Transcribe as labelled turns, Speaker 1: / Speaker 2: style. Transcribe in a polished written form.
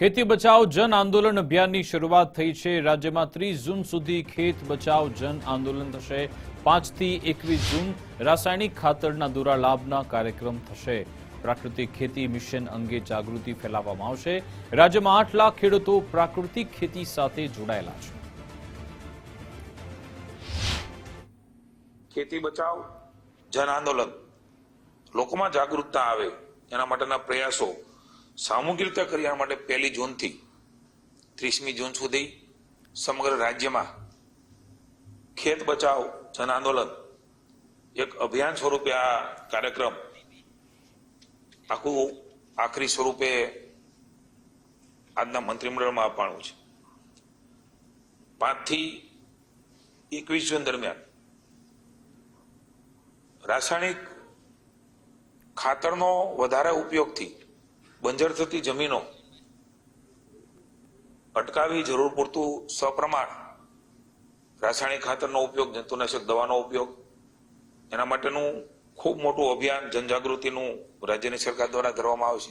Speaker 1: ખેતી બચાવ જન આંદોલન અભિયાનની શરૂઆત થઈ છે। રાજ્યમાં 30 જૂન સુધી ખેત બચાવ જન આંદોલન થશે। 5 થી 21 જૂન રાસાયણિક ખાતરના દુરાલાભના કાર્યક્રમ થશે। પ્રાકૃતિક ખેતી મિશન અંગે જાગૃતિ ફેલાવવામાં આવશે। રાજ્યમાં 8 લાખ ખેડૂતો પ્રાકૃતિક ખેતી સાથે જોડાયેલા છે।
Speaker 2: ખેતી બચાવ જન આંદોલન લોકોમાં જાગૃતતા આવે એના માટેના પ્રયાસો સામૂહિક રીતે કરવા માટે 1 જૂનથી 30મી જૂન સુધી સમગ્ર રાજ્યમાં ખેત બચાવ જન આંદોલન એક અભિયાન સ્વરૂપે આ કાર્યક્રમ આખું આખરી સ્વરૂપે આજના મંત્રીમંડળમાં આપવાનું છે। 5 થી 21 જૂન દરમિયાન રાસાયણિક ખાતરનો વધારે ઉપયોગથી બંજર થતી જમીનો અટકાવી જરૂર પૂરતું સપ્રમાણ રાસાયણિક ખાતરનો ઉપયોગ, જંતુનાશક દવાનો ઉપયોગ, એના માટેનું ખૂબ મોટું અભિયાન જનજાગૃતિનું રાજ્યની સરકાર દ્વારા કરવામાં આવશે।